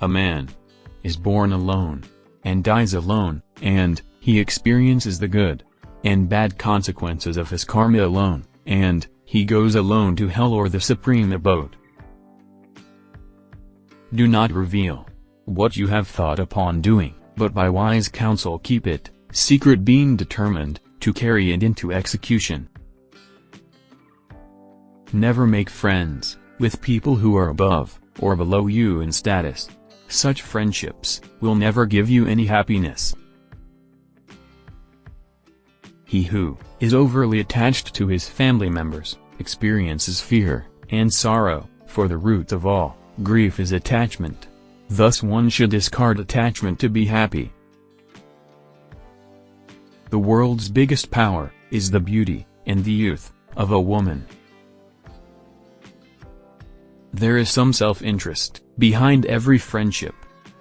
A man is born alone, and dies alone, and he experiences the good and bad consequences of his karma alone, and he goes alone to hell or the supreme abode. Do not reveal what you have thought upon doing, but by wise counsel keep it secret, being determined to carry it into execution. Never make friends with people who are above or below you in status. Such friendships will never give you any happiness. He who is overly attached to his family members experiences fear and sorrow, for the root of all grief is attachment. Thus one should discard attachment to be happy. The world's biggest power is the beauty and the youth of a woman. There is some self-interest behind every friendship.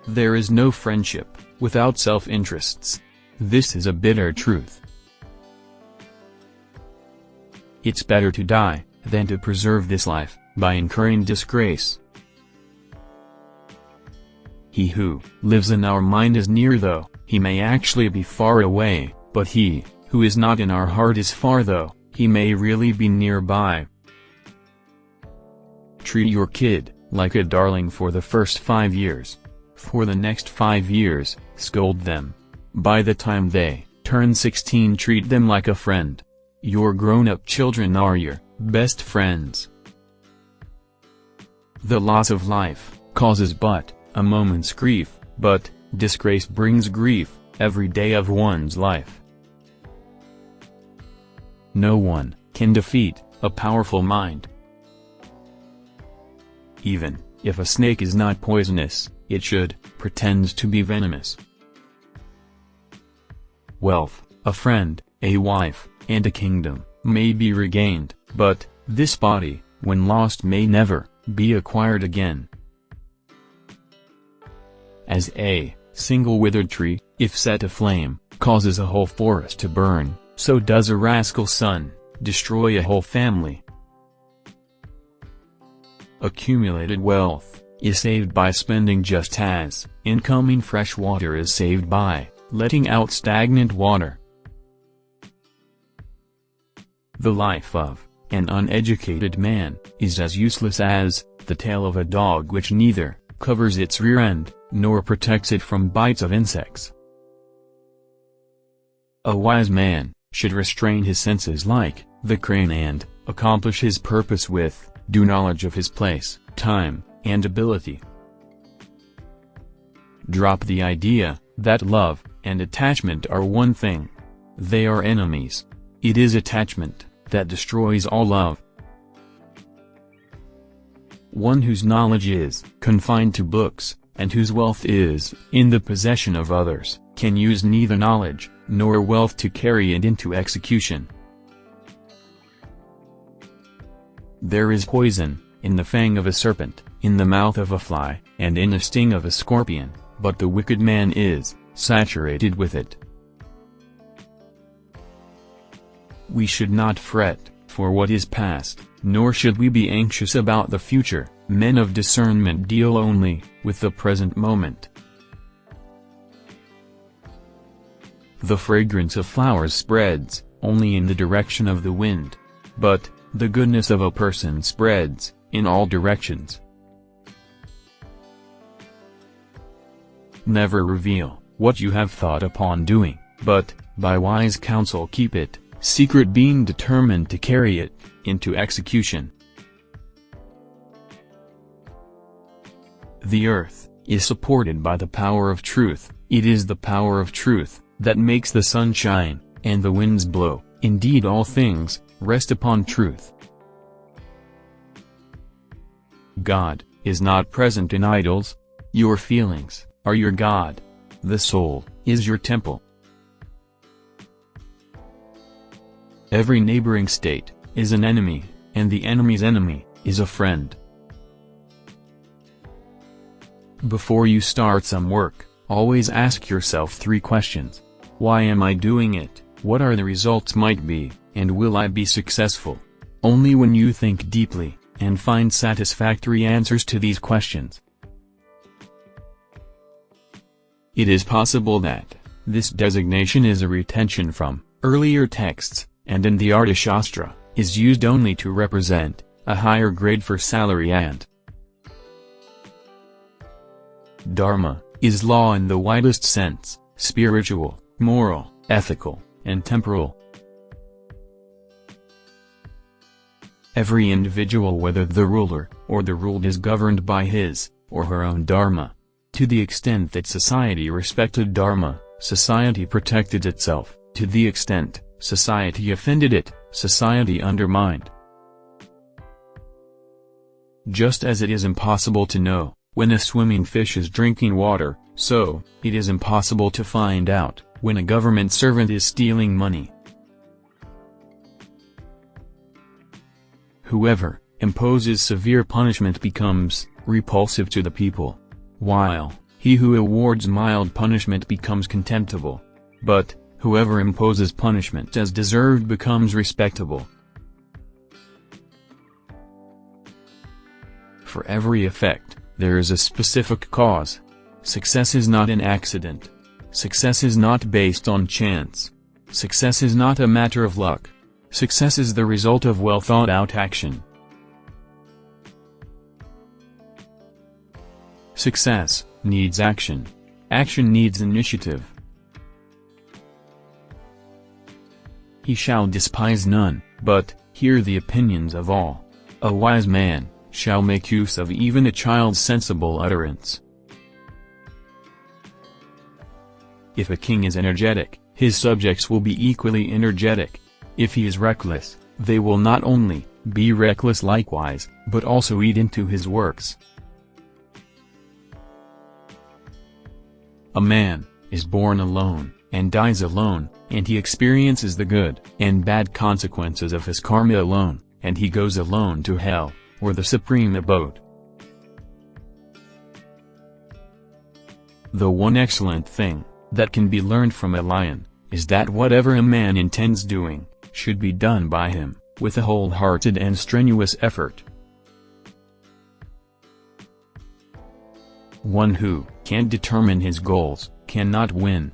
There is no friendship without self-interests. This is a bitter truth. It's better to die than to preserve this life by incurring disgrace. He who lives in our mind is near, though he may actually be far away, but he who is not in our heart is far, though he may really be nearby. Treat your kid like a darling for the first 5 years. For the next 5 years, scold them. By the time they turn 16, treat them like a friend. Your grown-up children are your best friends. The loss of life causes but a moment's grief, but disgrace brings grief every day of one's life. No one can defeat a powerful mind. Even if a snake is not poisonous, it should pretend to be venomous. Wealth, a friend, a wife, and a kingdom may be regained, but this body, when lost, may never be acquired again. As a single withered tree, if set aflame, causes a whole forest to burn, so does a rascal son destroy a whole family. Accumulated wealth is saved by spending, just as incoming fresh water is saved by letting out stagnant water. The life of an uneducated man is as useless as the tail of a dog, which neither covers its rear end nor protects it from bites of insects. A wise man should restrain his senses like the crane and accomplish his purpose with due knowledge of his place, time, and ability. Drop the idea that love and attachment are one thing. They are enemies. It is attachment that destroys all love. One whose knowledge is confined to books, and whose wealth is in the possession of others, can use neither knowledge nor wealth to carry it into execution. There is poison in the fang of a serpent, in the mouth of a fly, and in the sting of a scorpion, but the wicked man is saturated with it. We should not fret for what is past, nor should we be anxious about the future. Men of discernment deal only with the present moment. The fragrance of flowers spreads only in the direction of the wind, but the goodness of a person spreads in all directions. Never reveal what you have thought upon doing, but by wise counsel keep it secret, being determined to carry it into execution. The earth is supported by the power of truth. It is the power of truth that makes the sun shine and the winds blow. Indeed, all things rest upon truth. God is not present in idols. Your feelings are your God. The soul is your temple. Every neighboring state is an enemy, and the enemy's enemy is a friend. Before you start some work, always ask yourself 3 questions. Why am I doing it? What are the results might be, and will I be successful? Only when you think deeply and find satisfactory answers to these questions It is possible that this designation is a retention from earlier texts, and in the Arthashastra, is used only to represent a higher grade for salary and Dharma is law in the widest sense, spiritual, moral, ethical, and temporal. Every individual, whether the ruler or the ruled, is governed by his or her own dharma. To the extent that society respected dharma, society protected itself. To the extent society offended it, society undermined. Just as it is impossible to know when a swimming fish is drinking water, so it is impossible to find out when a government servant is stealing money. Whoever imposes severe punishment becomes repulsive to the people, while he who awards mild punishment becomes contemptible. But whoever imposes punishment as deserved becomes respectable. For every effect, there is a specific cause. Success is not an accident. Success is not based on chance. Success is not a matter of luck. Success is the result of well-thought-out action. Success needs action. Action needs initiative. He shall despise none, but hear the opinions of all. A wise man shall make use of even a child's sensible utterance. If a king is energetic, his subjects will be equally energetic. If he is reckless, they will not only be reckless likewise, but also eat into his works. A man is born alone, and dies alone, and he experiences the good and bad consequences of his karma alone, and he goes alone to hell, or the supreme abode. The one excellent thing that can be learned from a lion is that whatever a man intends doing should be done by him with a wholehearted and strenuous effort. One who can't determine his goals cannot win.